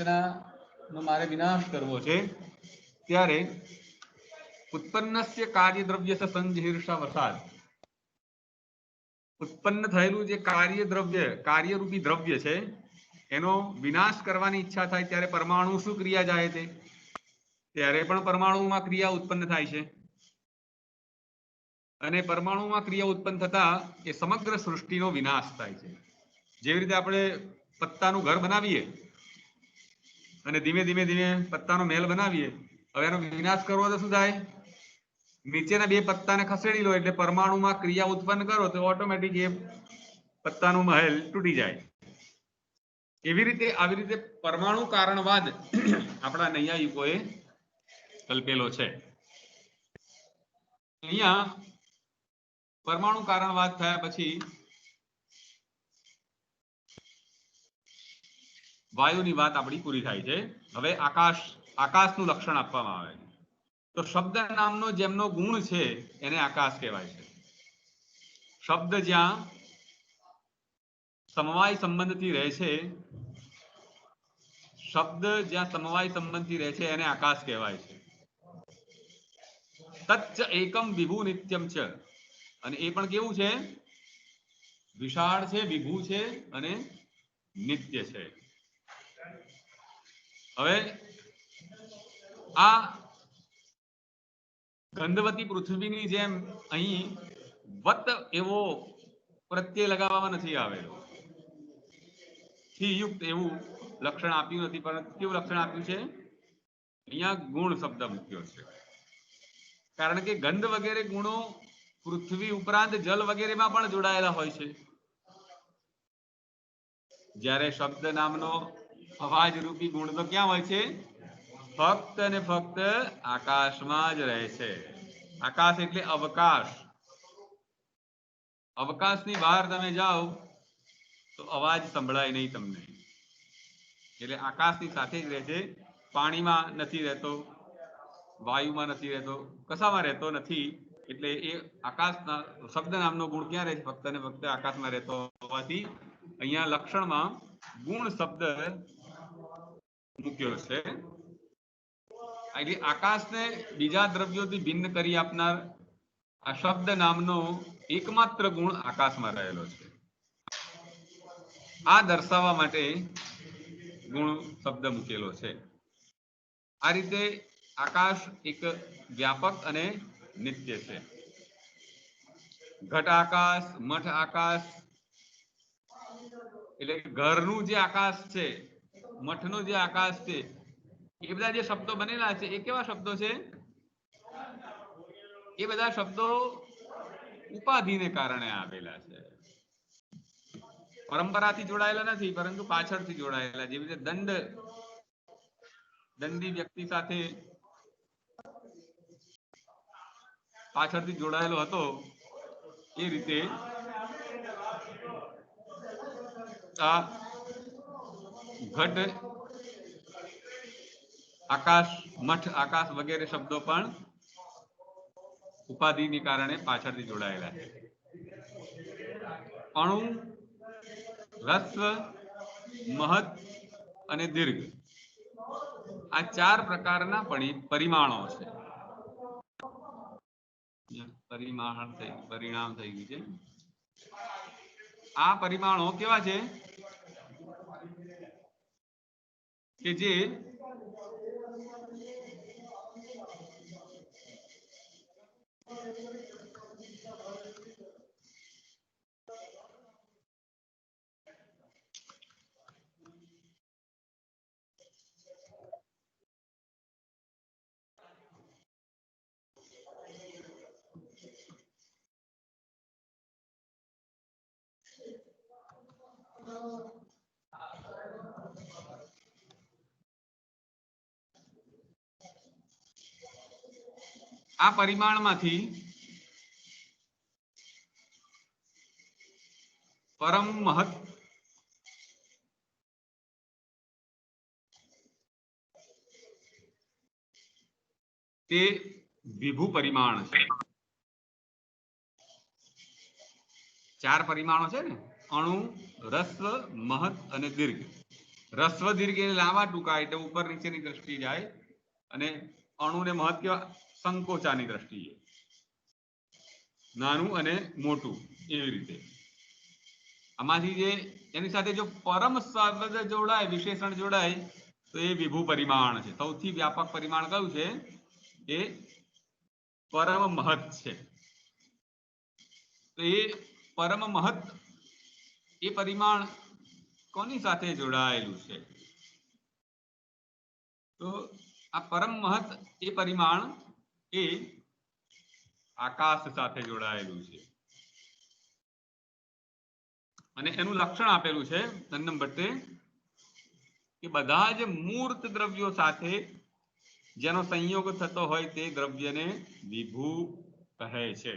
નો મારે વિનાશ કરવો છે ત્યારે ઉત્પન્નસ્ય કાર્યદ્રવ્યસ્ય સંજહીર્ષા વસાદ, ઉત્પન્ન થયેલું જે કાર્યરૂપી દ્રવ્ય છે એનો વિનાશ કરવાની ઈચ્છા થાય ત્યારે પરમાણુ શું ક્રિયા જાય છે? ત્યારે પણ પરમાણુમાં ક્રિયા ઉત્પન્ન થાય છે અને પરમાણુમાં ક્રિયા ઉત્પન્ન થતા એ સમગ્ર સૃષ્ટિનો વિનાશ થાય છે. જેવી રીતે આપણે પત્તાનું ઘર બનાવીએ અને ધીમે ધીમે ધીમે પત્તાનો મહેલ બનાવીએ, હવે એનો વિનાશ કરવો તો શું થાય? નીચેના બે પત્તાને ખસેડી લો એટલે પરમાણુમાં ક્રિયા ઉત્પન્ન કરો તો ઓટોમેટિક એ પત્તાનું મહેલ તૂટી જાય. આવી રીતે પરમાણુ કારણવાદ આપણા નૈયાયિકોએ કલ્પેલો છે. અહીંયા પરમાણુ કારણવાદ થયા પછી વાયુની વાત આપણી પૂરી થાય છે. હવે આકાશનું લક્ષણ આપવામાં આવે છે. તો શબ્દ નામનો જેમનો ગુણ છે એને આકાશ કહેવાય છે. શબ્દ જ્યાં સમવાય સંબંધથી રહે છે, એને આકાશ કહેવાય છે. તચ્ચ એકમ વિભુ નિત્યમ ચ, અને એ પણ કેવું છે? વિશાળ છે, વિભુ છે અને નિત્ય છે. હવે આ ગંધવતી પૃથ્વીની જેમ અહીં વત એવો પ્રત્યય લગાવવામાં નથી આવેલો, થી યુક્ત એવું લક્ષણ આપ્યું નથી, પરંતુ કેવું લક્ષણ આપ્યું છે? અહીંયા ગુણ શબ્દ મૂક્યો છે. કારણ કે ગંધ વગેરે ગુણો પૃથ્વી ઉપરાંત જલ વગેરેમાં પણ જોડાયેલા હોય છે. જ્યારે શબ્દ નામનો અવાજ રૂપી ગુણ તો ક્યાં હોય છે? ફક્ત ને ફક્ત આકાશમાં જ રહે છે. આકાશ એટલે અવકાશ. અવકાશની બહાર તમે જાઓ તો અવાજ સંભળાય નહીં તમને, એટલે આકાશની સાથે જ રહે છે. પાણીમાં નથી રહેતો, વાયુમાં નથી રહેતો, કશામાં રહેતો નથી. એટલે એ આકાશના શબ્દ નામનો ગુણ ક્યાં રહે છે? ફક્ત ને ફક્ત આકાશમાં રહેતો હોવાથી અહીંયા લક્ષણમાં ગુણ શબ્દ મૂક્યો છે. એટલે આકાશને બીજા દ્રવ્યોથી ભિન્ન કરી આપનાર આ શબ્દ નામનો એકમાત્ર ગુણ આકાશમાં રહેલો છે. આ દર્શાવવા માટે ગુણ શબ્દ મૂકેલો છે. આ રીતે આકાશ એક વ્યાપક અને નિત્ય છે. ઘટ આકાશ, મઠ આકાશ એટલે ઘરનું જે આકાશ છે, મઠનો જે આકાશ છે, એ બધા જે શબ્દો બનેલા છે એ કેવા શબ્દો છે? એ બધા શબ્દો ઉપાધિને કારણે આવેલા છે. પરંપરાથી જોડાયેલા નથી, પરંતુ પાછળથી જોડાયેલા. જેવી રીતે દંડી વ્યક્તિ સાથે પાછળથી જોડાયેલો હતો, એ રીતે આ ઘટ, આકાશ, મઠ આકાશ વગેરે શબ્દો પણ ઉપાધિની કારણે પાછળથી જોડાયેલા છે. અણુ, રસ્વ, મહત અને દીર્ઘ, આ ચાર પ્રકારના પરિમાણો છે. પરિણામ થઈ ગયું છે. આ પરિમાણો કેવા છે? કે જે આ પરિમાણમાંથી પરમ મહત, તે વિભુ પરિમાણ છે. ચાર પરિમાણો છે ને, અણુ, રસ્વ, મહત અને દીર્ઘ. રસ્વ દીર્ઘ એટલે લાંબા ટૂંકા એટલે ઉપર નીચેની દ્રષ્ટિએ જાય અને અણુને મહત્વ સંકોચાની દ્રષ્ટિએ નાનું અને મોટું એવી રીતે આમાંથી જે એની સાથે જો પરમ શબ્દ જોડાય વિશેષણ જોડાય તો એ વિભુ પરિમાણ છે. સૌથી વ્યાપક પરિમાણ કયું છે? એ પરમ મહત છે. તો એ પરમ મહત એ પરિમાણ કોની સાથે જોડાયેલું છે? તો આ પરમ મહત એ પરિમાણ એ આકાશ સાથે જોડાયેલું છે અને એનું લક્ષણ આપેલું છે નંબર 2 કે બધા જ મૂર્ત દ્રવ્યો સાથે જેનો સંયોગ થતો હોય તે દ્રવ્યને વિભુ કહે છે.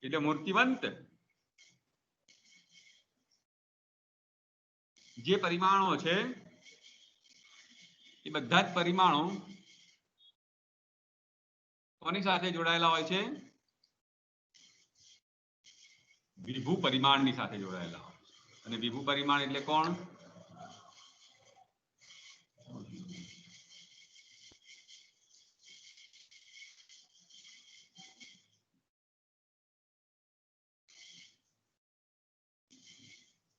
એટલે મૂર્તિવંત જે પરિમાણો છે એ બધા જ પરિમાણો કોની સાથે જોડાયેલા હોય છે? વિભુ પરિમાણની સાથે જોડાયેલા હોય. અને વિભુ પરિમાણ એટલે કોણ?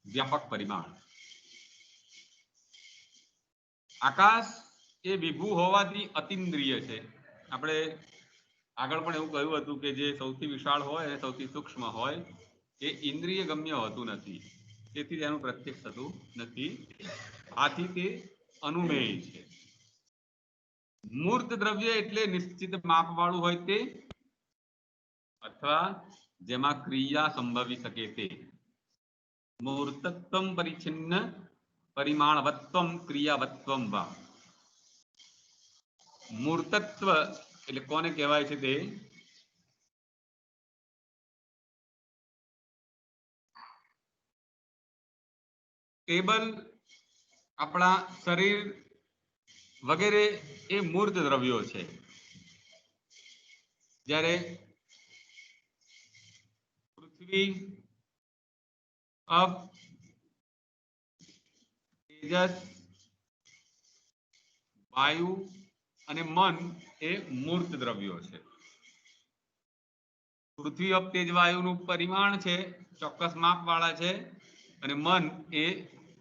વ્યાપક પરિમાણ. આકાશ એ વિભુ હોવાથી અતિન્દ્રિય છે. આપણે આગળ પણ એવું કહ્યું હતું કે જે સૌથી વિશાળ હોય અને સૌથી સૂક્ષ્મ હોય એ ઇન્દ્રિય ગમ્ય હોતું નથી, તેથી તેનું પ્રત્યક્ષ થતું નથી. આથી તે અનુમેય છે. મૂર્ત દ્રવ્ય એટલે નિશ્ચિત માપ વાળું હોય તે અથવા જેમાં ક્રિયા સંભવી શકે તે. મૂર્તત્વમ પરિચ્છિન્ન પરિમાણવત્વમ ક્રિયાવત્વમ વા. મૂર્તત્વ એટલે કોને કહેવાય છે? તે ટેબલ, આપણા શરીર વગેરે એ મૂર્ત દ્રવ્યો છે. જ્યારે પૃથ્વી, અપ, તેજસ, વાયુ અને મન એ મૂર્ત દ્રવ્યો છે. પૃથ્વી, અપ, તેજ, વાયુનું પરિમાણ છે, ચોક્કસ માપ વાળા છે અને મન એ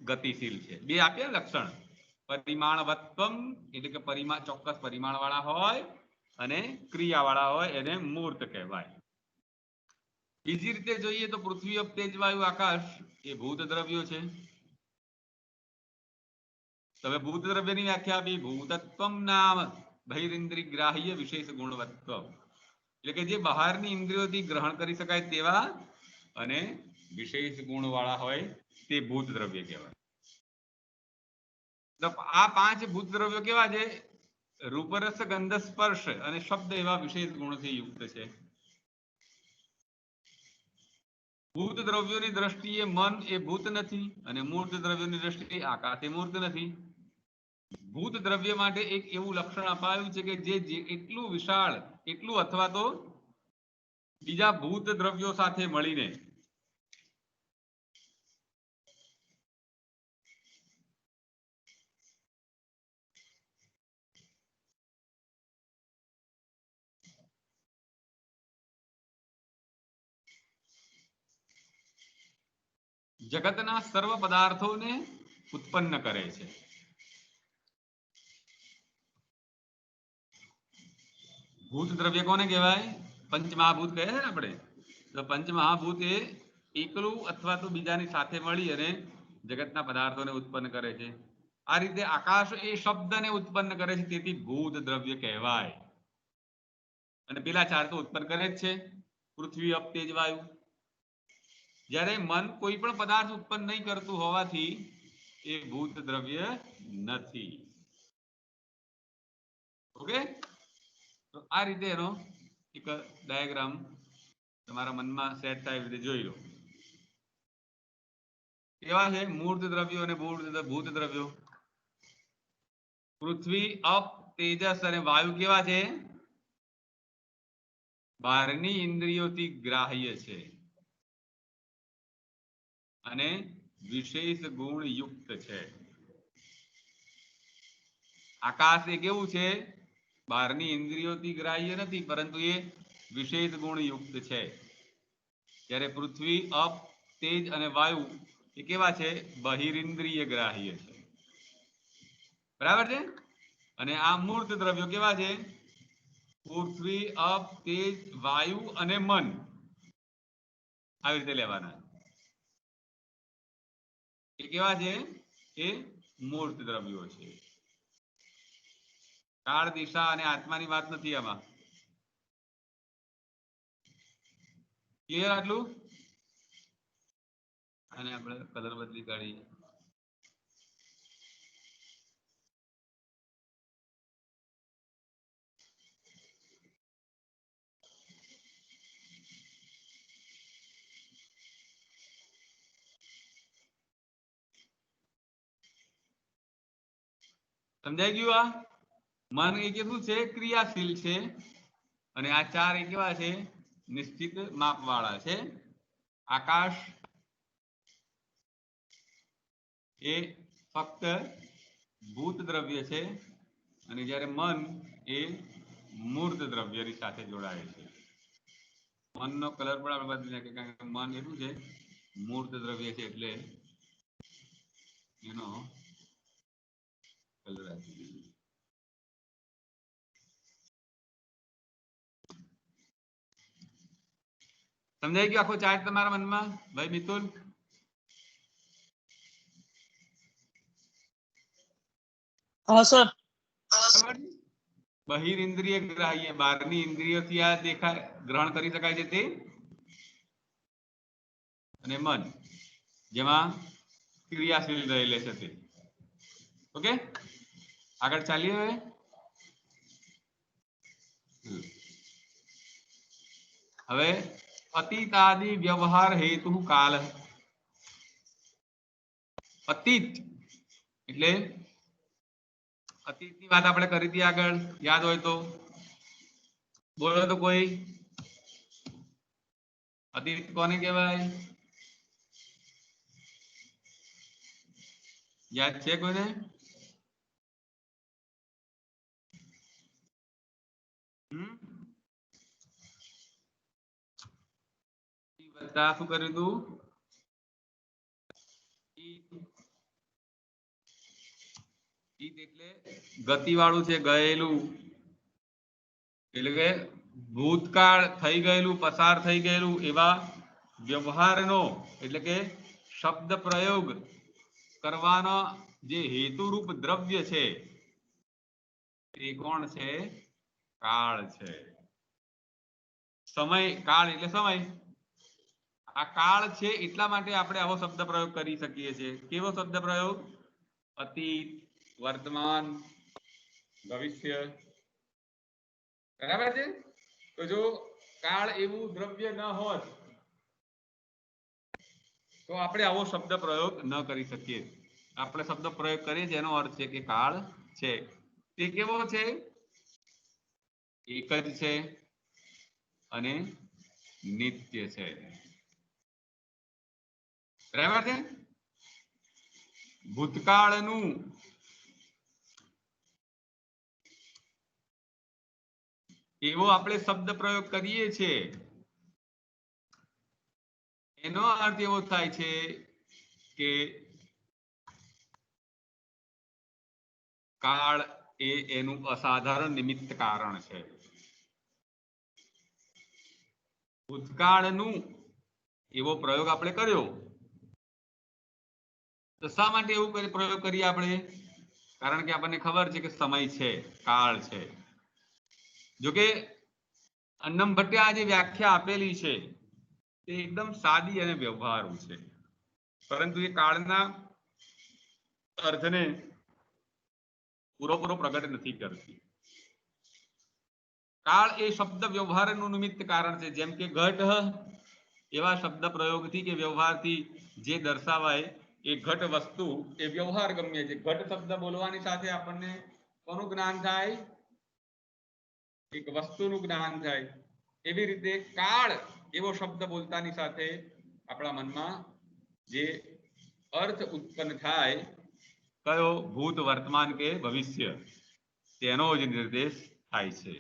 ગતિશીલ છે. બે આપ્યા લક્ષણ. પરિમાણવત્વમ એટલે કે ચોક્કસ પરિમાણ વાળા હોય અને ક્રિયા વાળા હોય એને મૂર્ત કહેવાય. બીજી રીતે જોઈએ તો પૃથ્વી, અપ, તેજ, વાયુ, આકાશ એ ભૂત દ્રવ્યો છે. તમે ભૂત દ્રવ્યની વ્યાખ્યા આપી. ભૂતત્વમ નામ બહિરિન્દ્રિય ગ્રાહ્ય વિશેષ ગુણવત્વ એટલે કે જે બહારની ઇન્દ્રિયોથી ગ્રહણ કરી શકાય તેવા અને વિશેષ ગુણ વાળા હોય તે ભૂત દ્રવ્ય કહેવાય. આ 5 ભૂત દ્રવ્યો કેવા છે? રૂપરસ, ગંધ, સ્પર્શ અને શબ્દ એવા વિશેષ ગુણથી યુક્ત છે. ભૂત દ્રવ્યોની દ્રષ્ટિએ મન એ ભૂત નથી અને મૂર્ત દ્રવ્યોની દ્રષ્ટિએ આકાશ એ મૂર્ત નથી. ભૂત દ્રવ્ય માટે એક એવું લક્ષણ અપાયું છે કે જે એટલું વિશાળ, એટલું અથવા તો બીજા ભૂત દ્રવ્યો સાથે મળીને જગતના સર્વ પદાર્થોને ઉત્પન્ન કરે છે. ભૂત દ્રવ્ય કોને કહેવાય? પંચમહાભૂત કહે છે ને આપણે. તો પંચમહાભૂત એ એકલું અથવા તો બીજાની સાથે મળી અને જગતના પદાર્થોને ઉત્પન્ન કરે છે. આ રીતે આકાશ એ શબ્દને ઉત્પન્ન કરે છે, તેથી ભૂત દ્રવ્ય કહેવાય. અને પેલા 4 તો ઉત્પન્ન કરે જ છે, પૃથ્વી, અપ, તેજ, વાયુ. જ્યારે મન કોઈ પણ પદાર્થ ઉત્પન્ન નહીં કરતું હોવાથી એ ભૂત દ્રવ્ય નથી. ઓકે, તો આ રીતે એનો એક ડાયાગ્રામ તમારા મનમાં સેટ થાય એવી રીતે જોઈ લો. કેવા છે મૂર્ત દ્રવ્યો અને ભૂત દ્રવ્યો? પૃથ્વી, અપ, તેજસ અને વાયુ કેવા છે? બહારની ઇન્દ્રિયોથી ગ્રાહ્ય છે અને વિશેષ ગુણ યુક્ત છે. આકાશ એ કેવું છે? બહારની ઇન્દ્રિયોથી ગ્રાહ્ય નથી, પરંતુ એ વિશેષ ગુણ યુક્ત છે. જ્યારે પૃથ્વી, અપ, તેજ અને વાયુ એ કેવા છે? બહિરિન્દ્રિય ગ્રાહ્ય છે. બરાબર છે? અને આ મૂર્ત દ્રવ્યો કેવા છે? પૃથ્વી, અપ, તેજ, વાયુ અને મન. આવી રીતે લેવાના. એ કેવા છે? એ મૂર્ત દ્રવ્યો છે. કાળ, દિશા અને આત્માની વાત નથી આમાં. ક્લિયર આટલું? અને આપણે કલર બદલી કાઢીએ. સમજાઈ ગયું? આ મન એ કેવું છે? ક્રિયાશીલ છે. અને આ ચાર એ કેવા છે? નિશ્ચિત માપ વાળા છે. આકાશ એ ફક્ત ભૂત દ્રવ્ય છે, અને જ્યારે મન એ મૂર્ત દ્રવ્યની સાથે જોડાય છે. મનનો કલર પણ આપણે બદલી નાખીએ, કારણ કે મન એટલું છે મૂર્ત દ્રવ્ય છે, એટલે એનો કલર આપી દઈએ. સમજાઈ ગયું આખો ચાર્ટ તમારા મનમાં? ભાઈ મિતુલ, हाँ सर. બહિરિન્દ્રિય ગ્રાહ્ય, બહારની ઇન્દ્રિયોથી આ દેખાય, ગ્રહણ કરી શકાય છે તે, અને મન જેમાં ક્રિયાશીલ રહેલે છે તે. ઓકે, આગળ ચાલીએ. હવે અતીતાદિ વ્યવહાર હેતુ કાલ. અતીત એટલે અતીતની વાત આપણે કરી હતી આગળ, યાદ હોય તો બોલો તો કોઈ. અતીત કોને કહેવાય? યાદ છે કોઈને? શું કર્યું તું? એટલે ગતિ વાળું છે, ગયેલું, એટલે કે ભૂતકાળ થઈ ગયેલું, પસાર થઈ ગયેલું એવા વ્યવહારનો, એટલે કે શબ્દ પ્રયોગ કરવાનો જે હેતુરૂપ દ્રવ્ય છે એ કોણ છે? કાળ છે. સમય, કાળ એટલે સમય. આ કાળ છે એટલા માટે આપણે આવો શબ્દ પ્રયોગ કરી શકીએ છીએ. કેવો શબ્દ પ્રયોગ? અતીત, વર્તમાન, ભવિષ્ય. બરાબર છે? તો જો કાળ એવું દ્રવ્ય ન હોત તો આપણે આવો શબ્દ પ્રયોગ ન કરી શકીએ. આપણે શબ્દ પ્રયોગ કરીએ છીએ એનો અર્થ છે કે કાળ છે. તે કેવો છે? એક જ છે અને નિત્ય છે. બરાબર છે? ભૂતકાળનું એવો આપણે શબ્દ પ્રયોગ કરીએ છીએ, એનો અર્થ એવો થાય છે કે કાળ એ એનું અસાધારણ નિમિત્ત કારણ છે. ભૂતકાળનું એવો પ્રયોગ આપણે કર્યો, તો શા માટે એવું પ્રયોગ કરીએ આપણે? કારણ કે આપણને ખબર છે કે સમય છે, કાળ છે. જોકે અન્નમ ભટ્ટે આ જે વ્યાખ્યા આપેલી છે તે એકદમ સાદી અને વ્યવહારુ છે, પરંતુ એ કાળના અર્થને પૂરેપૂરો પ્રગટ નથી કરતી. કાળ એ શબ્દ વ્યવહારનું નિમિત્ત કારણ છે. જેમ કે ઘટ એવા શબ્દ પ્રયોગથી કે વ્યવહારથી જે દર્શાવાય એ ઘટ વસ્તુ એ વ્યવહાર ગમ્ય છે. ઘટ શબ્દ બોલવાની સાથે આપણને કોનું જ્ઞાન થાય? એક વસ્તુનું જ્ઞાન થાય. એવી રીતે કાળ એવો શબ્દ બોલતાની સાથે આપણા મનમાં જે अर्थ उत्पन्न थाय कयो भूत वर्तमान के भविष्य तेनो ज निर्देश थाय छे।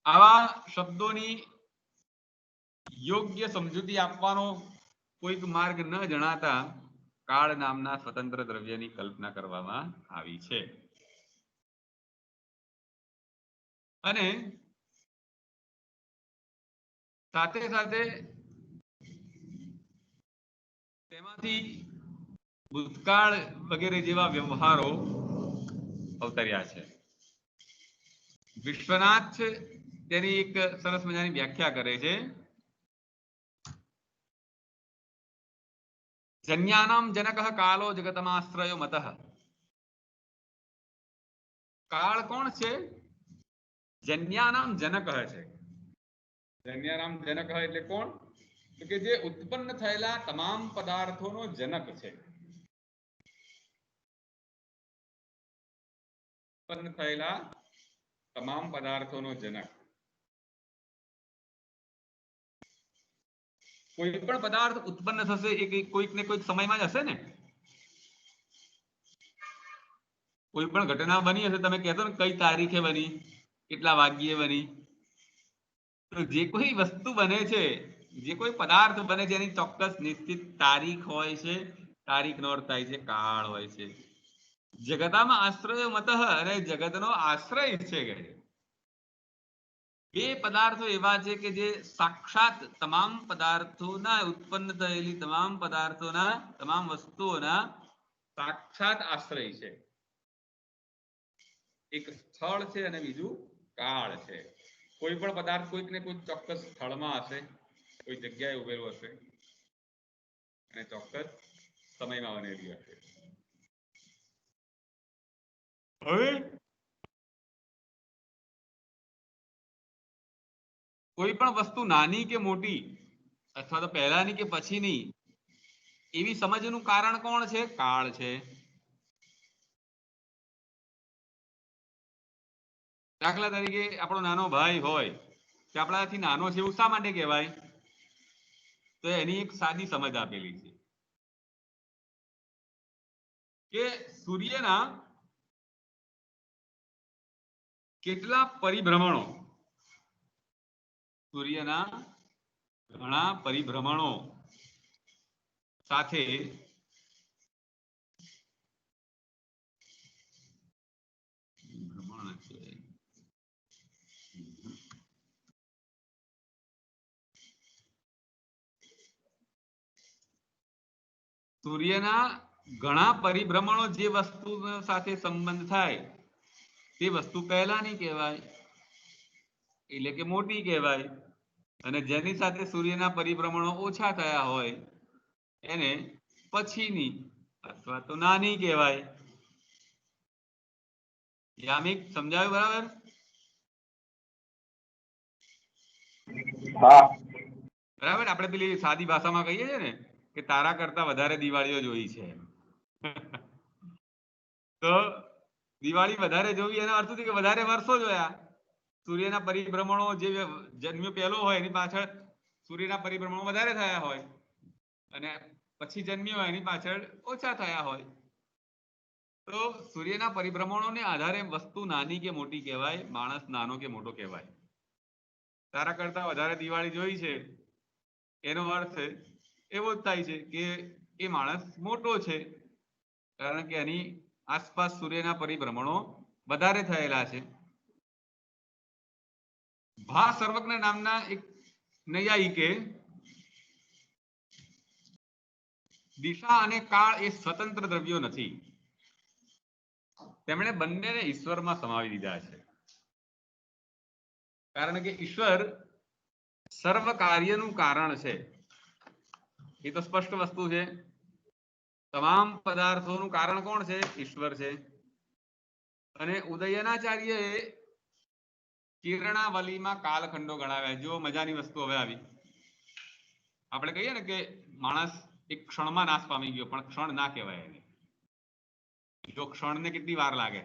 आवा शब्दोनी योग्य समजूती आपवानो कोईक मार्ग न जणाता काळ नामना स्वतंत्र द्रव्यनी कल्पना करवामां आवी छे। અને સાથે સાથે તેમાંથી ભૂતકાળ વગેરે જેવા વ્યવહારો અવતર્યા છે। વિશ્વનાથ તેની એક સરસ મજાની વ્યાખ્યા કરે છે। જન્યાનામ જનકઃ કાલો જગતમાશ્રયો મતઃ। કાળ કોણ છે? જન્યાનામ જનક છે। જન્યાનામ જનક એટલે કોણ? તો કે જે ઉત્પન્ન થયેલા તમામ પદાર્થોનો જનક છે। ઉત્પન્ન થયેલા તમામ પદાર્થોનો જનક। કોઈ પણ પદાર્થ ઉત્પન્ન થશે એ કોઈક ને કોઈક સમયમાં જ હશે ને। કોઈ પણ ઘટના બની હશે, તમે કહેતો ને કઈ તારીખે બની, કેટલા વાગ્યે બની, તો જે કોઈ વસ્તુ બને છે, જે કોઈ પદાર્થ બને છે એની ચોક્કસ નિશ્ચિત તારીખ હોય છે। તારીખનો અર્થ થાય છે કાળ હોય છે। જગતામાં આશ્રય મતઃ, અને જગતનો આશ્રય છે કે બે પદાર્થો એવા છે કે જે સાક્ષાત તમામ પદાર્થોના ઉત્પન્ન થયેલી તમામ પદાર્થોના તમામ વસ્તુઓના સાક્ષાત આશ્રય છે। એક સ્થળ છે અને બીજું કાળ છે। કોઈ પણ પદાર્થ કોઈક ને કોઈક ચોક્કસ સ્થળમાં હશે, કોઈ જગ્યાએ ઉભેલો હશે અને ચોક્કસ સમયમાં બનેલી હશે। હવે કોઈ પણ વસ્તુ નાની કે મોટી અથવા તો પહેલાની કે પછીની એવી સમજનું કારણ કોણ છે? કાળ છે। દાખલા તરીકે આપણો નાનો ભાઈ હોય કે આપણાથી નાનો છે એવું શા માટે કહેવાય? તો એની એક સાદી સમજ આપેલી છે કે સૂર્યના કેટલા પરિભ્રમણો, સૂર્યના ઘણા પરિભ્રમણો સાથે સૂર્યના ઘણા પરિભ્રમણો જે વસ્તુ સાથે સંબંધ થાય તે વસ્તુ પહેલાની કહેવાય, એટલે કે મોટી કહેવાય। અને જેની સાથે સૂર્યના પરિભ્રમણો ઓછા થયા હોય એને પછીની અથવા તો નાની કહેવાય। યામિક, સમજાયું બરાબર? હા બરાબર। આપણે પેલી સાદી ભાષામાં કહીએ છીએ ને કે તારા કરતા વધારે દિવાળીઓ જોઈ છે। તો દિવાળી વધારે જોવી એનો અર્થ કે વધારે વર્ષો જોયા। સૂર્યના પરિભ્રમણો જે જન્મ્યો પહેલો હોય એની પાછળ સૂર્યના પરિભ્રમણો વધારે થયા હોય અને પછી જન્મ્યો એની પાછળ ઓછા થયા હોય। તો સૂર્યના પરિભ્રમણોને આધારે વસ્તુ નાની કે મોટી કહેવાય, માણસ નાનો કે મોટો કહેવાય। તારા કરતા વધારે દિવાળી જોઈ છે એનો અર્થ એવો જ થાય છે કે એ માણસ મોટો છે, કારણ કે એની આસપાસ સૂર્યના પરિભ્રમણો વધારે થયેલા છે। ભા સર્વજ્ઞ નામના એક નૈયાયિકે દિશા અને કાળ એ સ્વતંત્ર દ્રવ્યો નથી, તેમણે બંનેને ઈશ્વરમાં સમાવી દીધા છે। કારણ કે ઈશ્વર સર્વ કાર્યનું કારણ છે, એ તો સ્પષ્ટ વસ્તુ છે। તમામ પદાર્થોનું કારણ કોણ છે? ઈશ્વર છે। અને ઉદયનાચાર્યએ કિરણાવલીમાં કાલખંડો ગણાવ્યા। જો મજાની વસ્તુ હવે આવી, આપણે કહીએ ને કે માણસ એક ક્ષણમાં નાશ પામી ગયો, પણ ક્ષણ ના કહેવાય એને। જો ક્ષણને કેટલી વાર લાગે,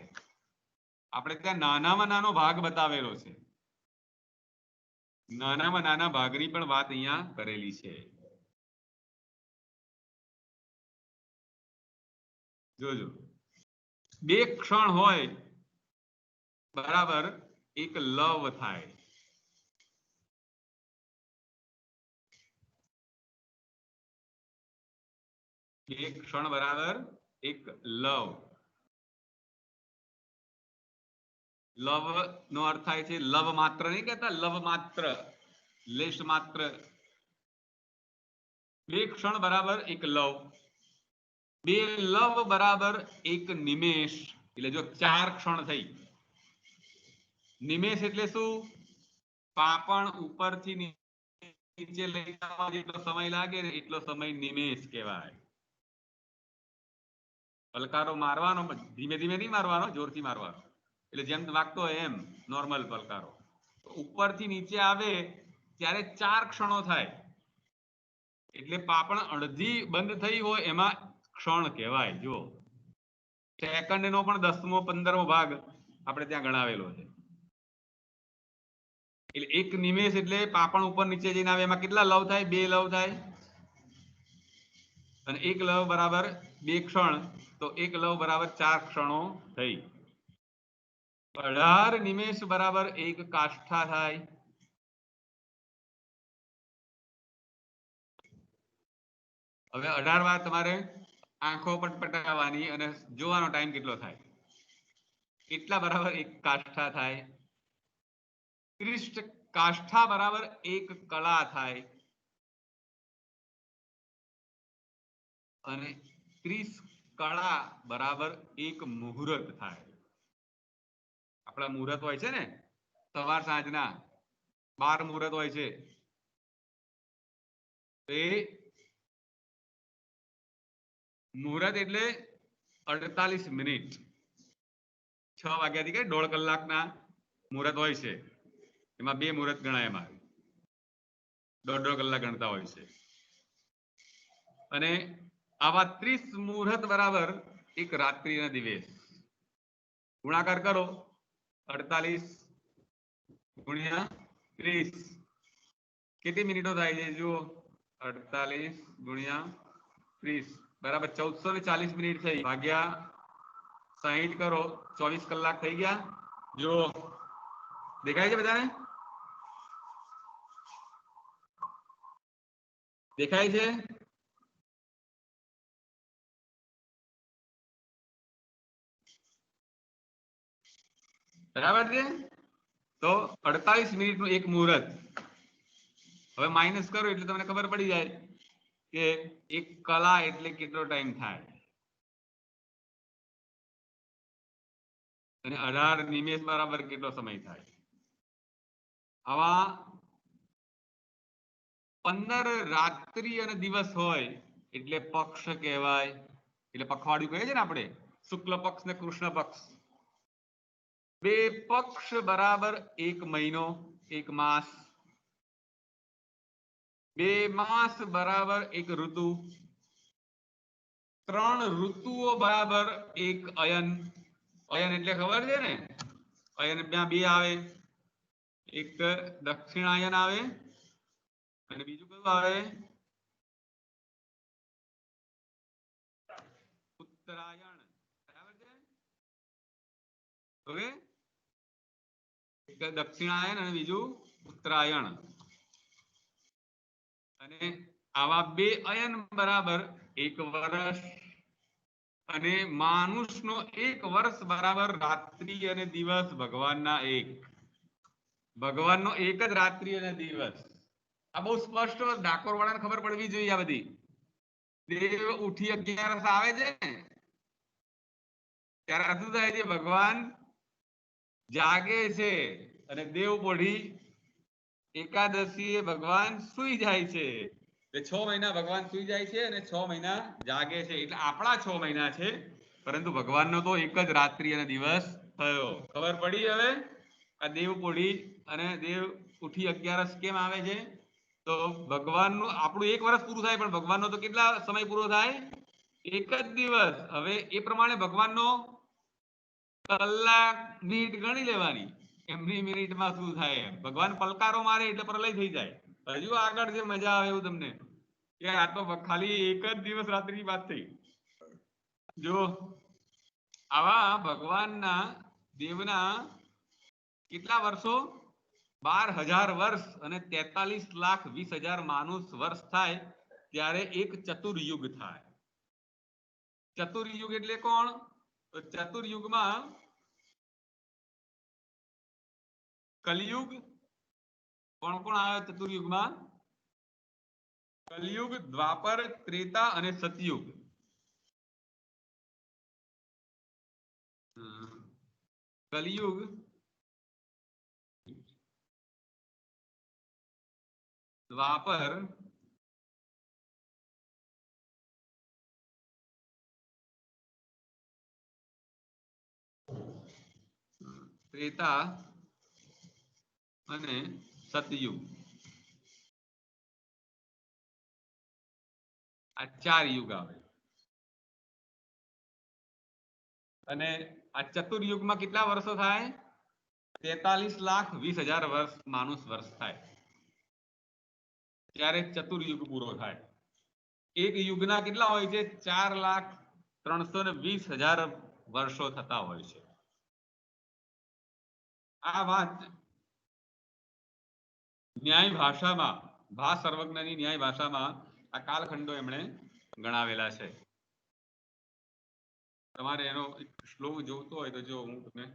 આપણે ત્યાં નાનામાં નાનો ભાગ બતાવેલો છે, નાનામાં નાના ભાગની પણ વાત અહીંયા કરેલી છે। જોજો, 2 ક્ષણ હોય બરાબર એક લવ થાય. 2 ક્ષણ બરાબર એક લવ. લવ નો અર્થ થાય છે લવ માત્ર, નહીં કહેતા લવ માત્ર, લેશ માત્ર. 2 ક્ષણ બરાબર એક લવ. 2 લવ બરાબર એક નિમેષ. એટલે જો 4 ક્ષણ થઈ. નિમેષ એટલે શું? પાપણ ઉપરથી નીચે લઈ જવા જેટલો સમય લાગે ને એટલો સમય નિમેષ કહેવાય. પલકારો મારવાનો, ધીમે ધીમે નહીં મારવાનો, જોરથી મારવાનો. એટલે જેમ વાગતો હોય એમ નોર્મલ પલકારો. ઉપરથી નીચે આવે ત્યારે 4 ક્ષણો થાય. એટલે પાપણ અડધી બંધ થઈ હોય એમાં ક્ષણ કહેવાય. જો સેકન્ડ નો પણ 10મો 15મો ભાગ આપણે ત્યાં ગણાવેલો છે. એટલે એક નિમેષ એટલે પાપણ ઉપર નીચે જઈને આવે એમાં કેટલા લવ થાય? 2 લવ થાય. અને એક લવ બરાબર 2 ક્ષણ, તો એક લવ બરાબર 4 ક્ષણો થઈ. 18 નિમેષ બરાબર એક કાષ્ઠા થાય. હવે 18 વાર તમારે આંખો પટપટાવવાની અને જોવાનો ટાઈમ કેટલો થાય. કેટલા બરાબર એક કાષ્ઠા થાય? 30 કાષ્ઠા બરાબર એક કળા થાય. અને 30 કળા બરાબર એક મુહૂર્ત થાય. આપણા મુહૂર્ત હોય છે ને સવાર સાંજના 12 મુહૂર્ત હોય છે. એ મુહૂર્ત એટલે 48 મિનિટ. 6 વાગ્યાથી કે 1.5 કલાકના મુહૂર્ત હોય છે. એમાં 2 મુહૂર્ત ગણાય. એમાં 1.5 કલાક ગણતા હોય છે. અને આવા 30 મુહૂર્ત બરાબર એક રાત્રિ અને દિવસ. ગુણાકાર કરો. 48 ગુણ્યા 30 કેટલી મિનિટો થાય છે? જુઓ, 48 ગુણ્યા 30 બરાબર 1440 મિનિટ થઈ. ભાગ્યા 60 કરો, 24 કલાક થઈ ગયા. જો દેખાય છે બધાને? દેખાય છે? બરાબર છે. તો 48 મિનિટનું એક મુહૂર્ત. હવે માઇનસ કરો એટલે તમને ખબર પડી જાય કે એક કલા એટલે કેટલો ટાઈમ થાય. અને 18 નિમેષ બરાબર કેટલો સમય થાય. આવા 15 રાત્રિ અને દિવસ હોય એટલે પક્ષ કહેવાય. એટલે પખવાડિયું કહીએ છીએ ને આપણે, શુક્લ પક્ષ ને કૃષ્ણ પક્ષ. 2 પક્ષ બરાબર 1 મહિનો, 1 માસ. 2 માસ બરાબર 1 ઋતુ. 3 ઋતુઓ બરાબર 1 અયન. અયન એટલે ખબર છે ને? અયન ત્યાં 2 આવે. એક દક્ષિણાયન આવે અને બીજું કયું આવે? ઉત્તરાયણ. બરાબર છે? ઓકે, એક દક્ષિણાયન અને બીજું ઉત્તરાયણ. અને આવા 2 અયન બરાબર 1 વર્ષ. અને માનુષનો 1 વર્ષ બરાબર રાત્રિ અને દિવસ ભગવાનના 1. ભગવાનનો 1 જ રાત્રિ અને દિવસ. આ બહુ સ્પષ્ટ ડાકોર વાળાને ખબર પડવી જોઈએ. આ બધી દેવ ઉઠી 11 આવે છે ને ત્યારે શું થાય છે? ભગવાન જાગે છે અને દેવ પોઢી એકાદશી એ ભગવાન સુઈ જાય છે. એટલે 6 મહિના ભગવાન સુઈ જાય છે અને 6 મહિના જાગે છે. એટલે આપણા 6 મહિના છે, પરંતુ ભગવાનનો તો 1 જ રાત્રિ અને દિવસ થયો. ખબર પડી? હવે આ દેવ પોઢી અને દેવ ઉઠી 11 કેમ આવે છે? તો ભગવાનનું આપણું 1 વર્ષ પૂરું થાય, પણ ભગવાનનો તો કેટલા સમય પૂરો થાય? 1 જ દિવસ. હવે એ પ્રમાણે ભગવાનનો કલાક મિનિટ ગણી લેવાની. એમની મિનિટમાં શું થાય? ભગવાન પલકારો મારે એટલે પ્રલય થઈ જાય. હજુ આગળ જે મજા આવે એવું તમને કે આ તો ખાલી 1 જ દિવસ રાત્રિની વાત થઈ. જો આવા ભગવાનના દેવના કેટલા વર્ષો 12,000 વર્ષ અને 43,20,000 માનુષ વર્ષ થાય ત્યારે એક ચતુર્યુગ થાય. ચતુર્યુગ એટલે કોણ? તો ચતુર્યુગમાં કલયુગ કોણ કોણ આવે ચતુર્યુગમાં? કલયુગ, દ્વાપર, ત્રેતા અને સતયુગ. કલયુગ, દ્વાપર, ત્રેતા અને સતયુગ. આ 4 યુગ આવે. અને આ ચતુર્યુગમાં કેટલા વર્ષો થાય? 43,20,000 વર્ષ માનુષ વર્ષ થાય ત્યારે ચતુર્યુગ પૂરો થાય. એક યુગના કેટલા હોય છે? 4,320,000 વર્ષો થતા હોય છે. આ વાત ન્યાય ભાષામાં, સર્વજ્ઞની ન્યાય ભાષામાં આ કાલખંડો એમણે ગણાવેલા છે. તમારે એનો શ્લોક જોતો હોય તો જો હું તમને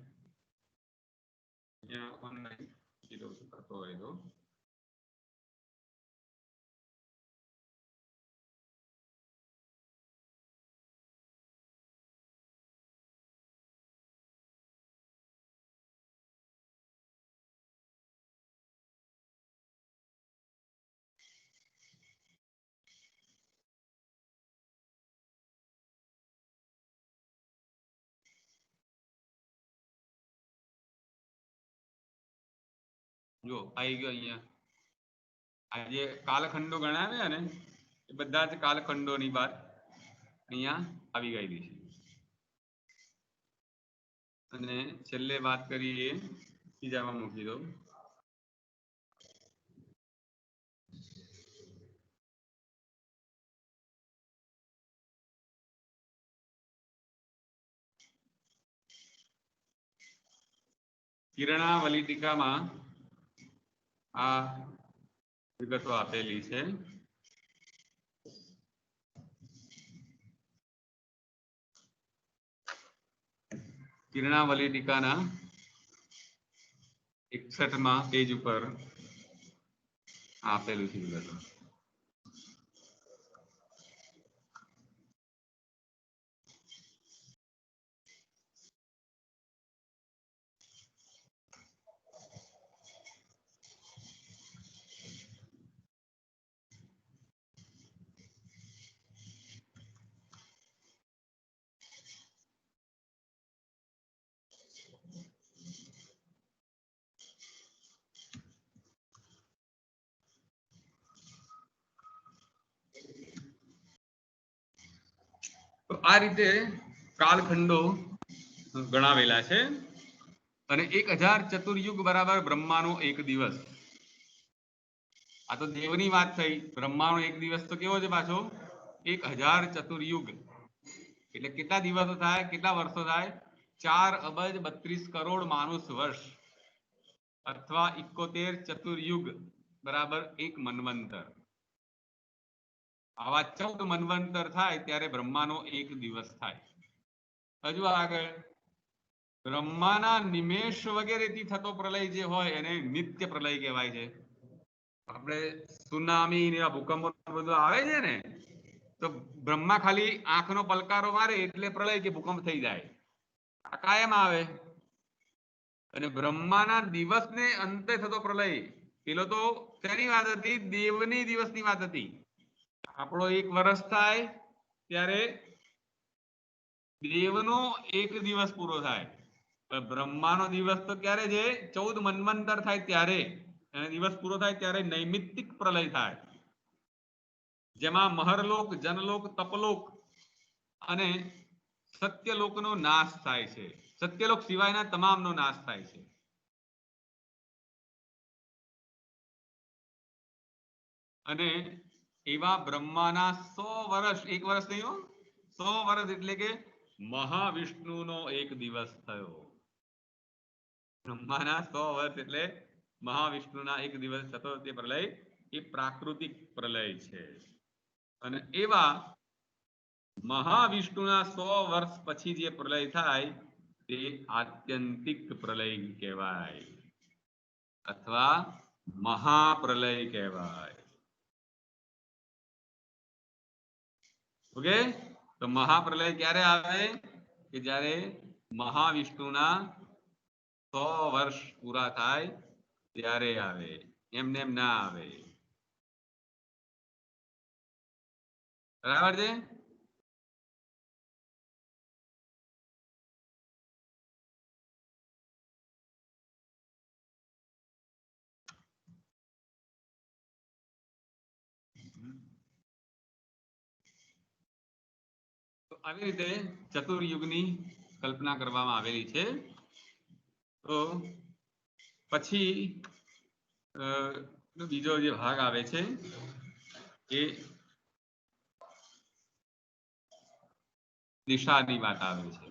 અહીંયા ઓનલાઈન કરતો હોય તો જો આવી ગયો અહીંયા. આ જે કાલખંડો ગણાવ્યા ને એ બધા જ કાલખંડોની વાત અહીંયા આવી ગયેલી છે. અને છેલ્લે વાત કરીએ બીજામાં મૂકી દો. કિરણાવલી ટીકામાં આ વિગતો આપેલી છે. કિરણાવલી ટીકાના 61માં પેજ ઉપર આપેલું છે વિગતો. તો આ રીતે કાલખંડો ગણાવેલા છે. અને 1,000 ચતુર્યુગ બરાબર બ્રહ્માનો એક દિવસ. આ તો દેવની વાત થઈ. બ્રહ્માનો એક દિવસ તો કેવો છે પાછો? 1,000 ચતુર્યુગ એટલે કેટલા દિવસો થાય? કેટલા વર્ષો થાય? 4,32 કરોડ માનુષ વર્ષ અથવા 71 ચતુર્યુગ બરાબર 1 મન્વંતર. આવા 14 મન્વંતર થાય ત્યારે બ્રહ્માનો એક દિવસ થાય. હજુ આગળ બ્રહ્માના નિમેષ વગેરેથી થતો પ્રલય જે હોય એને નિત્ય પ્રલય કહેવાય છે. આપણે સુનામી ને ભૂકંપો બધું આવે છે ને તો બ્રહ્મા ખાલી આંખનો પલકારો મારે એટલે પ્રલય કે ભૂકંપ થઈ જાય. આ કાયમ આવે. અને બ્રહ્માના દિવસને અંતે થતો પ્રલય પેલો તો શેની વાત હતી? દેવની દિવસની વાત હતી. આપણો 1 વર્ષ થાય ત્યારે દેવનો એક દિવસ પૂરો થાય. બ્રહ્માનો દિવસ તો ક્યારે છે? 14 મન્વંતર થાય ત્યારે. અને દિવસ પૂરો થાય ત્યારે નૈમિત્તિક પ્રલય થાય જેમાં મહરલોક, જનલોક, તપલોક અને સત્યલોકનો નાશ થાય છે. સત્યલોક સિવાયના તમામનો નાશ થાય છે. અને એવા બ્રહ્માના 100 વર્ષ, 1 વર્ષ નહીં હો, 100 વર્ષ એટલે કે મહાવિષ્ણુનો એક દિવસ થયો. બ્રહ્માના 100 વર્ષ એટલે મહાવિષ્ણુના એક દિવસ થતો તે પ્રલય એ પ્રાકૃતિક પ્રલય છે. અને એવા મહાવિષ્ણુના 100 વર્ષ પછી જે પ્રલય થાય તે આત્યંતિક પ્રલય કહેવાય અથવા મહાપ્રલય કહેવાય. ઓકે, તો મહાપ્રલય ક્યારે આવે કે જ્યારે મહાવિષ્ણુના 100 વર્ષ પૂરા થાય ત્યારે આવે, એમને એમ ના આવે. બરાબર છે. તો આવી રીતે ચતુર્યુગની કલ્પના કરવામાં આવેલી છે. તો પછી બીજો જે ભાગ આવે છે એ દિશાની વાત આવે છે.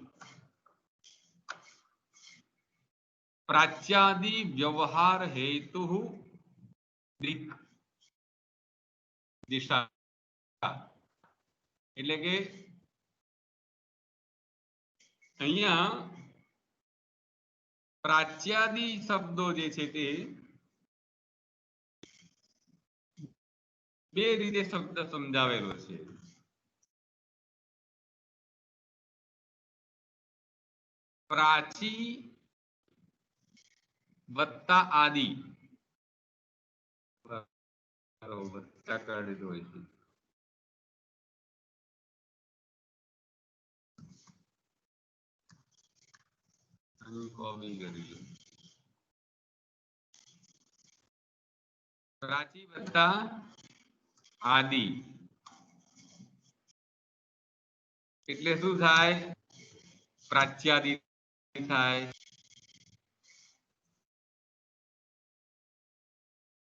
પ્રાચ્યાદિ વ્યવહાર હેતુ દિક દિશા એટલે કે અહીંયા પ્રાચ્યાદિ શબ્દો જે છે તે બે રીતે શબ્દ સમજાવેલો છે. પ્રાચી વત્તા આદિ વત્તા કરી દીધો હોય છે. પ્રાચી વત્તા આદિ એટલે શું થાય? પ્રાચ્યાદિ થાય.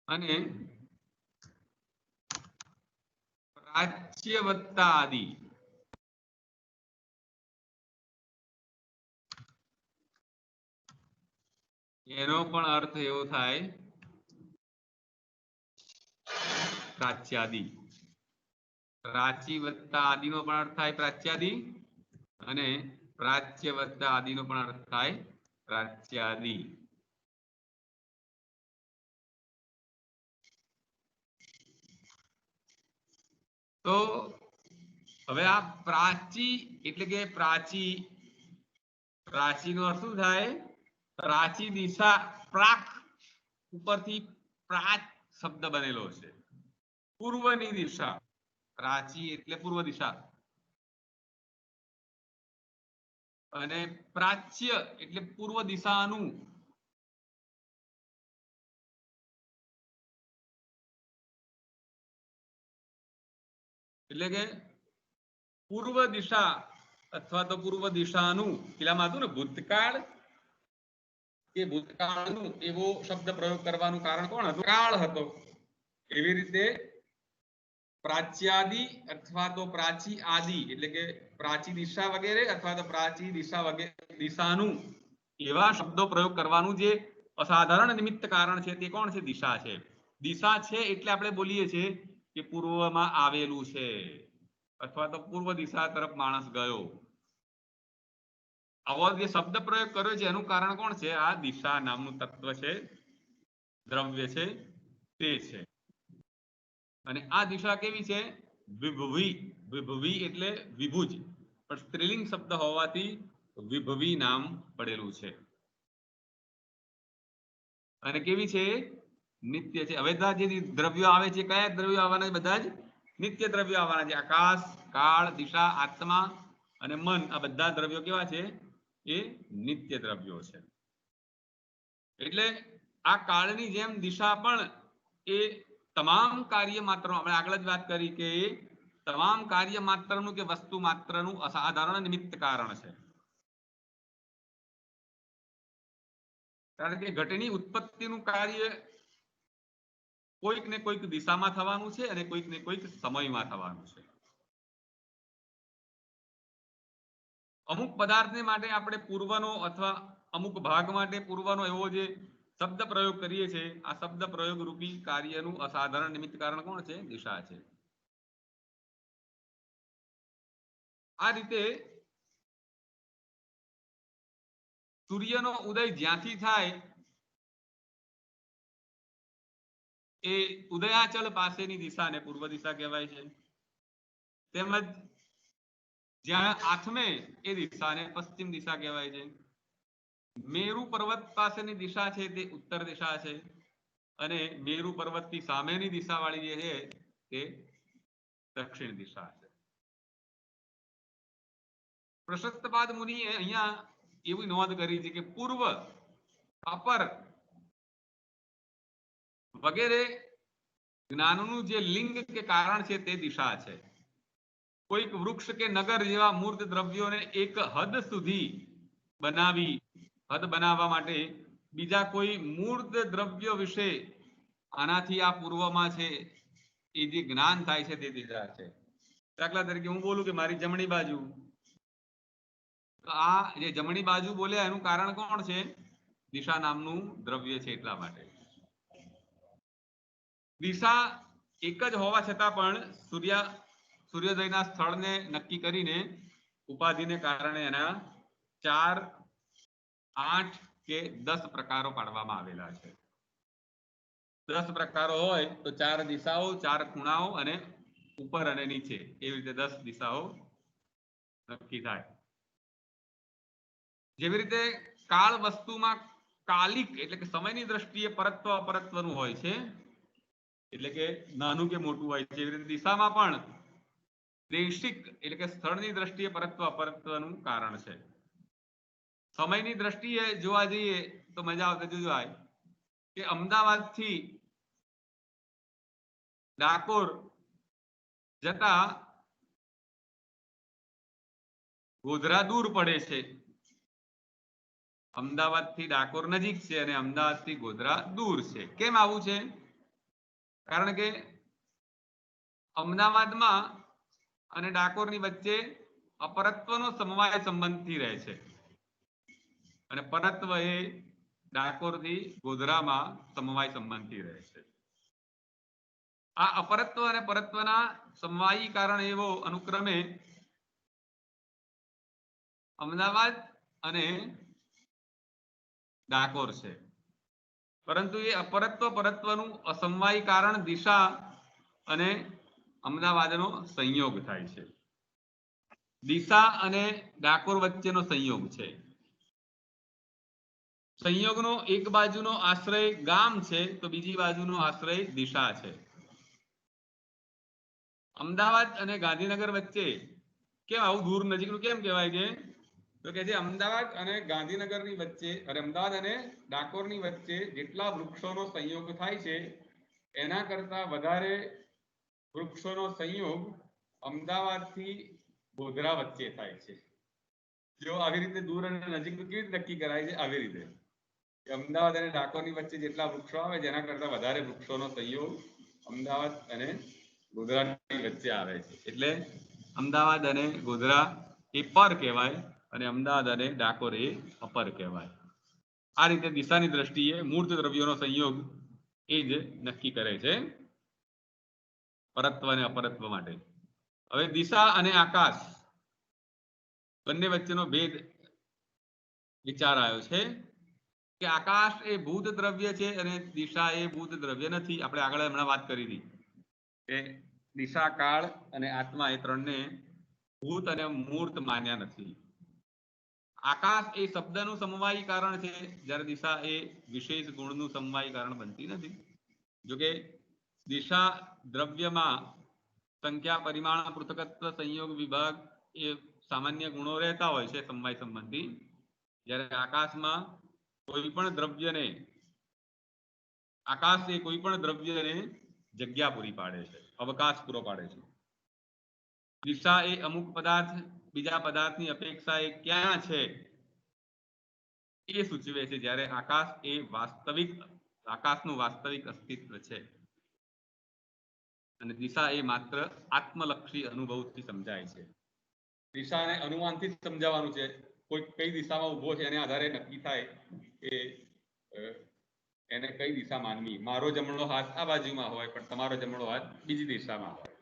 અને પ્રાચ્ય વત્તા આદિ એનો પણ અર્થ એવો થાય પ્રાચ્યાદિ. પ્રાચી વત્તા આદિનો પણ અર્થ થાય પ્રાચ્યાદિ અને પ્રાચ્ય વત્તા આદિનો પણ અર્થ થાય પ્રાચ્યાદિ. તો હવે આ પ્રાચી એટલે કે પ્રાચી નો અર્થ શું થાય? પ્રાચી દિશા, પ્રાક ઉપરથી પ્રાચ શબ્દ બનેલો છે. પૂર્વની દિશા. પ્રાચી એટલે પૂર્વ દિશા અને પ્રાચ્ય એટલે પૂર્વ દિશાનું. એટલે કે પૂર્વ દિશા અથવા તો પૂર્વ દિશાનું પેલામાં હતું ને ભૂતકાળ, એ ભૂતકાળનું એવો શબ્દ પ્રયોગ કરવાનું કારણ કોણ હતું? કાળ હતો. એવી રીતે પ્રાચ્યાદિ અથવા તો પ્રાચી આદિ એટલે કે પ્રાચી દિશા વગેરે અથવા તો પ્રાચી દિશા વગેરે દિશાનું એવા શબ્દો પ્રયોગ કરવાનું જે અસાધારણ નિમિત્ત કારણ છે તે કોણ છે? દિશા છે. દિશા છે એટલે આપણે બોલીએ છીએ કે પૂર્વમાં આવેલું છે અથવા તો પૂર્વ દિશા તરફ માણસ ગયો. આવો જે શબ્દ પ્રયોગ કર્યો છે એનું કારણ કોણ છે? આ દિશા નામનું તત્વ છે, દ્રવ્ય છે તે છે. અને આ દિશા કેવી છે? વિભવી. વિભવી એટલે વિભુજ, પણ સ્ત્રીલિંગ શબ્દ હોવાથી વિભવી નામ પડેલું છે. અને કેવી છે? નિત્ય છે. હવે જે દ્રવ્યો આવે છે, કયા દ્રવ્યો આવવાના છે? બધા જ નિત્ય દ્રવ્યો આવવાના છે. આકાશ, કાળ, દિશા, આત્મા અને મન, આ બધા દ્રવ્યો કેવા છે? એ નિત્ય દ્રવ્યો છે. એટલે આ કાળની જેમ દિશા પણ એ તમામ કાર્ય માત્ર, આપણે આગળ જ વાત કરી કે તમામ કાર્ય માત્રનું કે વસ્તુ માત્રનું અસાધારણ નિમિત્ત કારણ છે. કારણ કે ઘટની ઉત્પત્તિનું કાર્ય કોઈક ને કોઈક દિશામાં થવાનું છે અને કોઈક ને કોઈક સમયમાં થવાનું છે. અમુક પદાર્થને માટે આપણે પૂર્વનો અથવા અમુક ભાગ માટે પૂર્વનો એવો જે શબ્દ પ્રયોગ કરીએ છીએ, આ શબ્દ પ્રયોગ રૂપી કાર્યનું અસાધારણ નિમિત્ત કારણ કોણ છે? દિશા છે. આ રીતે સૂર્યનો ઉદય જ્યાંથી થાય એ ઉદયાચલ પાસેની દિશાને પૂર્વ દિશા કહેવાય છે. તેમજ જ્યાં આથમે એ દિશાને પશ્ચિમ દિશા કહેવાય છે. મેરુ પર્વત પાસેની દિશા છે તે ઉત્તર દિશા છે, અને મેરુ પર્વતની સામેની દિશાવાળી જે છે તે દક્ષિણ દિશા છે. પ્રશસ્તપાદ મુનિએ અહીંયા એવી નોંધ કરી છે કે પૂર્વ, અપર વગેરે જ્ઞાનનું જે લિંગ કે કારણ છે તે દિશા છે. કોઈક વૃક્ષ કે નગર જેવા મૂર્ત દ્રવ્યોને એક હદ સુધી હદ બનાવવા માટે બીજા કોઈ મૂર્ત દ્રવ્ય વિશે આનાથી આ પૂર્વમાં છે એ જે જ્ઞાન થાય છે તે દિશા છે. દાખલા તરીકે હું બોલું કે મારી જમણી બાજુ, તો આ જે જમણી બાજુ બોલ્યા એનું કારણ કોણ છે? દિશા નામનું દ્રવ્ય છે એટલા માટે. દિશા એક જ હોવા છતાં પણ સૂર્યોદયના સ્થળને નક્કી કરીને ઉપાધિને કારણે એના 4, 8 કે 10 પ્રકારો પાડવામાં આવેલા છે. 10 પ્રકારો હોય તો 4 દિશાઓ, 4 ખૂણાઓ અને ઉપર અને નીચે, એવી રીતે 10 દિશાઓ નક્કી થાય. જેવી રીતે કાળ વસ્તુમાં કાલિક એટલે કે સમયની દ્રષ્ટિએ પરત્વ અપરત્વનું હોય છે, એટલે કે નાનું કે મોટું હોય છે. એવી રીતે દિશામાં પણ દેશિક એટલે કે સ્થળની દ્રષ્ટિએ પરત્વ અપરત્વનું કારણ છે. સમયની દ્રષ્ટિએ જોવા જઈએ તો મજા આવતી જોવાય કે અમદાવાદથી ડાકોર જતા ગોધરા દૂર પડે છે. અમદાવાદથી ડાકોર નજીક છે અને અમદાવાદથી ગોધરા દૂર છે. કેમ આવું છે? કારણ કે અમદાવાદમાં અને ડાકોરની વચ્ચે અપરત્વનો સમવાય સંબંધથી રહે છે, અને પરત્વ એ ડાકોરથી ગોધરામાં સમવાય સંબંધથી રહે છે. આ અપરત્વ અને પરત્વના સમવાયી કારણ એવો અનુક્રમે અમદાવાદ અને ડાકોર છે, પરંતુ એ અપરત્વ પરત્વનું અસમવાયી કારણ દિશા અને અમદાવાદનો સંયોગ થાય છે. દિશા અને ડાકોર વચ્ચેનો સંયોગ છે. સંયોગનો એક બાજુનો આશ્રય ગામ છે તો બીજી બાજુનો આશ્રય દિશા છે. અમદાવાદ અને ગાંધીનગર વચ્ચે કેમ આવું દૂર નજીકનું કેમ કહેવાય છે? તો કે જે અમદાવાદ અને ગાંધીનગરની વચ્ચે અને અમદાવાદ અને ડાકોરની વચ્ચે જેટલા વૃક્ષોનો સંયોગ થાય છે એના કરતા વધારે વૃક્ષોનો સંયોગ અમદાવાદથી ગોધરા વચ્ચે થાય છે. જો આવી રીતે દૂર અને નજીકનું કેવી રીતે નક્કી કરાય છે? આવી રીતે અમદાવાદ અને ડાકોરની વચ્ચે જેટલા વૃક્ષો આવે જેના કરતા વધારે વૃક્ષોનો સંયોગ અમદાવાદ અને ગોધરાની વચ્ચે આવે છે, એટલે અમદાવાદ અને ગોધરા એ પર કહેવાય અને અમદાવાદ અને ડાકોર એ અપર કહેવાય. આ રીતે દિશાની દ્રષ્ટિએ મૂર્ત દ્રવ્યોનો સંયોગ એ જ નક્કી કરે છે પરત્વ અને અપરત્વ માટે. હવે દિશા અને આકાશ બંને વચ્ચેનો ભેદ વિચાર આવ્યો છે કે આકાશ એ ભૂત દ્રવ્ય છે અને દિશા એ ભૂત દ્રવ્ય નથી. આપણે આગળ હમણાં વાત કરી હતી કે દિશા, કાળ અને આત્મા એ ત્રણને ભૂત અને મૂર્ત માન્યા નથી. આકાશ એ શબ્દનું સમવાયી કારણ છે, જ્યારે દિશા એ વિશેષ ગુણનું સમવાયી કારણ બનતી નથી. જોકે દિશા દ્રવ્યમાં સંખ્યા, પરિમાણ, પૃથકત્વ, સંયોગ, વિભાગ એ સામાન્ય ગુણો રહેતા હોય છે સમવાય સંબંધી, જ્યારે આકાશમાં કોઈ પણ દ્રવ્યને આકાશ એ કોઈ પણ દ્રવ્યને જગ્યા પૂરી પાડે છે, અવકાશ પૂરો પાડે છે. દિશા એ અમુક પદાર્થ બીજા પદાર્થની અપેક્ષા એ ક્યાં છે એ સૂચવે છે, જ્યારે આકાશ એ આકાશનું વાસ્તવિક અસ્તિત્વ છે અને દિશા એ માત્ર આત્મલક્ષી અનુભવથી સમજાય છે. દિશાને અનુમાનથી જ સમજાવવાનું છે. કોઈ કઈ દિશામાં ઊભો છે એના આધારે નક્કી થાય કે એને કઈ દિશા માનવી. મારો જમણો હાથ આ બાજુમાં હોય પણ તમારો જમણો હાથ બીજી દિશામાં હોય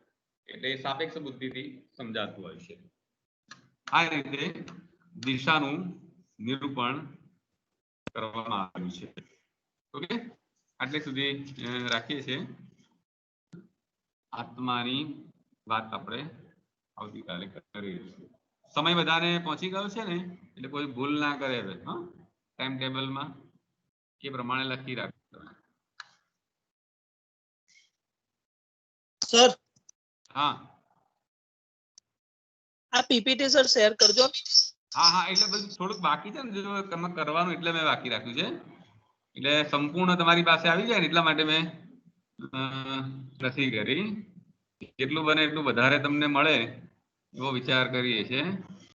એટલે સાપેક્ષ બુદ્ધિથી સમજાતું હોય છે. આ રીતે દિશાનું નિરૂપણ કરવામાં આવ્યું છે. ઓકે, આટલે સુધી રાખીએ છીએ. આત્માની વાત આપણે આવતીકાલે કરીશું. સમય બધાને પહોંચી ગયો છે ને એટલે કોઈ ભૂલ ના કરે. હવે હા, ટાઈમ ટેબલમાં એ પ્રમાણે લખી રાખજો. સર હા આ પીપીટી સર શેર કરજો. હા હા, એટલે બધું થોડુંક બાકી છે ને, જો તમે કરવાનું એટલે મેં બાકી રાખ્યું છે. એટલે સંપૂર્ણ તમારી પાસે આવી જાય ને એટલા માટે મેં નથી કરી. જેટલું બને એટલું વધારે તમને મળે એવો વિચાર કરીએ છીએ.